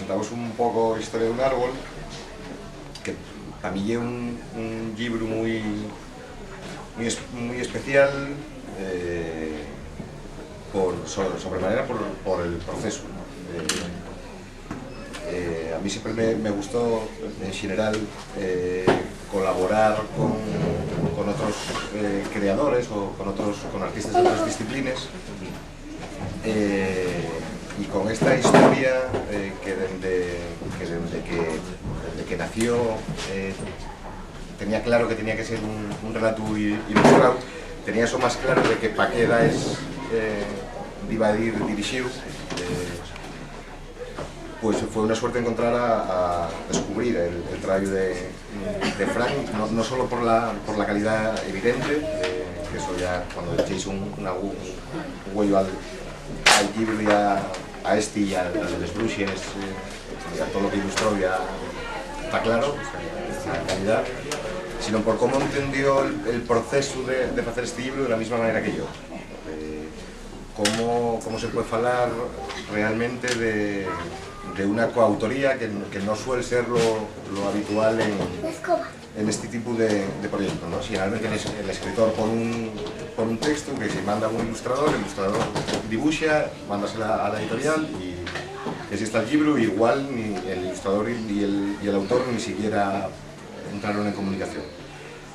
presentamos un pouco a historia dun árbol, que para mí é un libro moi especial, sobremanera por el proceso. A mí siempre me gustó, en general, colaborar con otros creadores o con artistas de otras disciplinas, y con esta historia que desde que nació tenía claro que tenía que ser un relato ilustrado, tenía eso más claro de que para qué edades iba a ir dirigido. Pues fue una suerte encontrar a descubrir el trabajo de Fran, no solo por la calidad evidente, que eso ya cuando echéis un huello al libro y a este y al de Les Bruixes, a todo lo que ilustró ya está claro, esa calidad, sino por cómo entendió el proceso de hacer este libro de la misma manera que yo. Cómo se puede hablar realmente de una coautoría que no suele ser lo habitual en este tipo de proyectos, ¿no? Generalmente el escritor pone un texto que se manda a un ilustrador, el ilustrador dibuja, mándasela a la editorial y existe el libro, igual ni el ilustrador y el autor ni siquiera entraron en comunicación.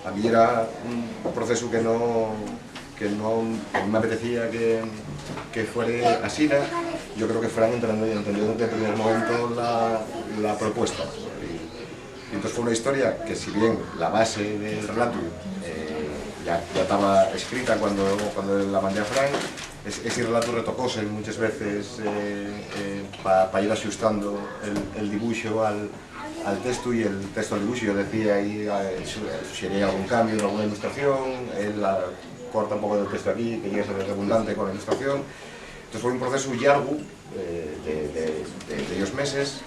A mí era un proceso que no me apetecía que fuera así. Yo creo que Fran entendió desde el primer momento la propuesta. Y entonces fue una historia que, si bien la base del relato ya estaba escrita cuando la mandé a Fran, ese relato retocóse muchas veces para ir ajustando el dibujo al texto y el texto al dibujo. Yo decía ahí, sugería algún cambio en alguna ilustración, él corta un poco del texto aquí, que llegue a ser redundante con la ilustración. Entonces fue un proceso largo, de varios meses,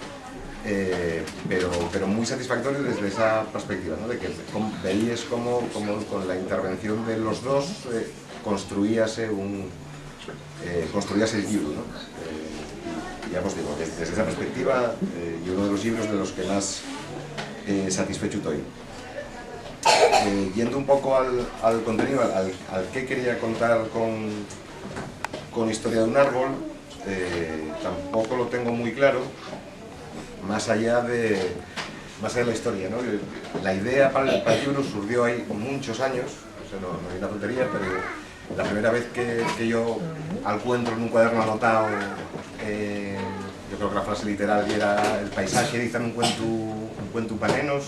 pero muy satisfactorio desde esa perspectiva, ¿no? De que veías cómo con la intervención de los dos construíase el libro, ¿no? Ya os digo, desde esa perspectiva, y uno de los libros de los que más satisfecho estoy. Yendo un poco al contenido, al que quería contar con Historia de un árbol, tampoco lo tengo muy claro, más allá de la historia, ¿no? La idea para el libro surgió ahí muchos años, o sea, no hay una tontería, pero la primera vez que yo encuentro en un cuaderno anotado, yo creo que la frase literal era: el paisaje dice un cuento panenos,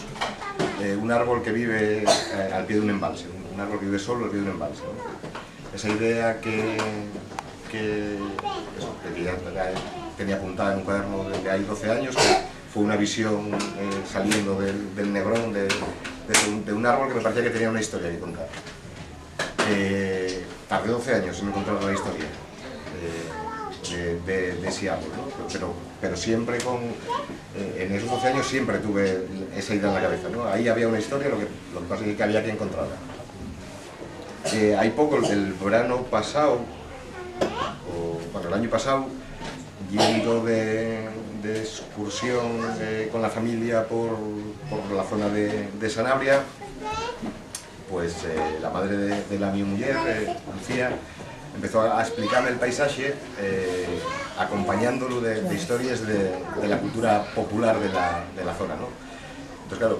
un árbol que vive al pie de un embalse, un árbol que vive solo al pie de un embalse, ¿no? Esa idea que ya tenía apuntada en un cuaderno desde ahí 12 años, que fue una visión saliendo del negrón de un árbol que me parecía que tenía una historia que contar. Tardé 12 años en encontrar la historia de ese árbol, ¿no? Pero siempre en esos 12 años siempre tuve esa idea en la cabeza, ¿no? Ahí había una historia, lo que pasa es que había que encontrarla. Hay poco, el verano pasado, el año pasado, yendo de excursión con la familia por la zona de Sanabria, pues la madre de mi mujer, Lucía, empezó a explicarme el paisaje, acompañándolo de historias de la cultura popular de la zona, ¿no? Entonces, claro,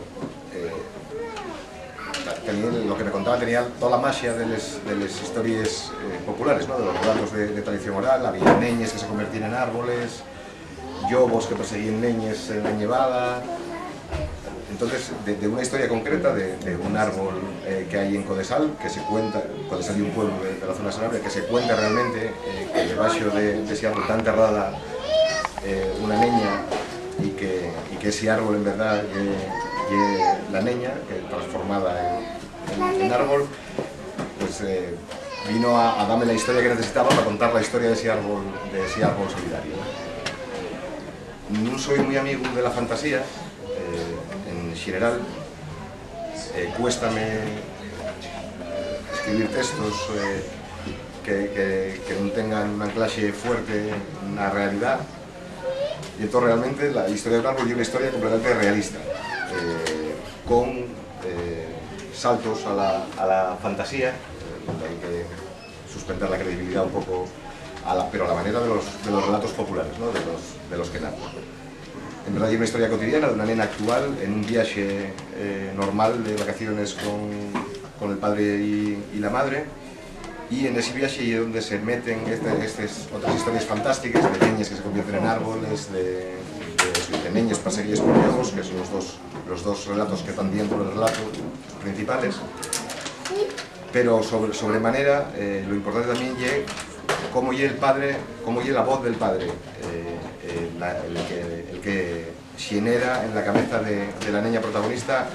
lo que me contaba tenía toda la magia de las historias populares, ¿no? De los relatos de tradición oral. Había neñes que se convertían en árboles, llobos que perseguían neñes en la nevada. Entonces, de una historia concreta de un árbol que hay en Codesal, que se cuenta, Codesal y un pueblo de la zona de Sanabria, que se cuenta realmente que debajo de ese árbol está enterrada una neña, y que ese árbol en verdad es la neña, que transformada en árbol, pues vino a darme la historia que necesitaba para contar la historia de ese árbol solidario. No soy muy amigo de la fantasía, en general. Cuéstame escribir textos que no tengan un anclaje fuerte en la realidad, Y entonces realmente la historia de un árbol es una historia completamente realista, con saltos a la fantasía, hay que suspender la credibilidad un poco, pero a la manera de los relatos populares, ¿no? de los que narran. En verdad hay una historia cotidiana de una nena actual en un viaje normal de vacaciones con el padre y la madre, y en ese viaje es donde se meten estas otras historias fantásticas de niñas que se convierten en árboles, de niños perseguidos por viejos, que son los dos relatos que están dentro del relato principales. Pero sobremanera, lo importante también es cómo es el padre, cómo es la voz del padre, el que genera en la cabeza de la niña protagonista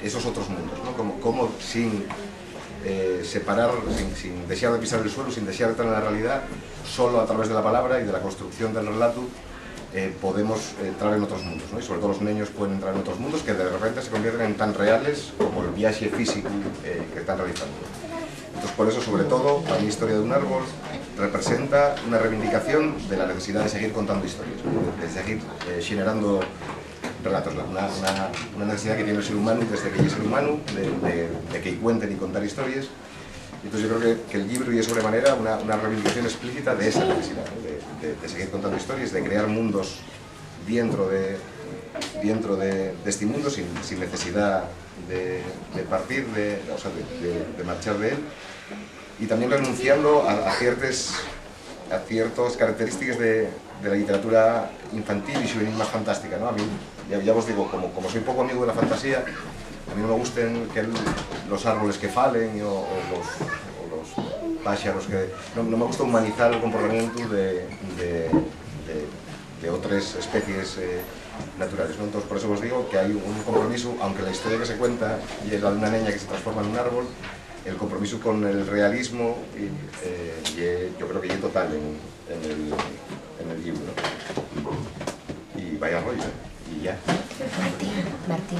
esos otros mundos, ¿no? Como sin separar, sin desear de pisar el suelo, sin desear de estar en la realidad, solo a través de la palabra y de la construcción del relato podemos entrar en otros mundos, ¿no? Y sobre todo los niños pueden entrar en otros mundos que de repente se convierten en tan reales como el viaje físico que están realizando. Entonces, por eso, sobre todo, la historia de un árbol representa una reivindicación de la necesidad de seguir contando historias, de seguir generando relatos, una necesidad que tiene el ser humano desde que es ser humano, de que cuenten y contar historias. Entonces yo creo que el libro es sobremanera una reivindicación explícita de esa necesidad, ¿no? de seguir contando historias, de crear mundos dentro de este mundo sin necesidad de partir, de marchar de él, y también renunciando a ciertas características de la literatura infantil y juvenil más fantástica, ¿no? A mí, ya os digo, como soy poco amigo de la fantasía, a mí no me gustan los árboles que falen o los pájaros que... No me gusta humanizar el comportamiento de otras especies naturales, ¿no? Entonces por eso os digo que hay un compromiso, aunque la historia que se cuenta es la de una niña que se transforma en un árbol, el compromiso con el realismo yo creo que es total en el libro, ¿no? Y vaya rollo, y ya. Martín.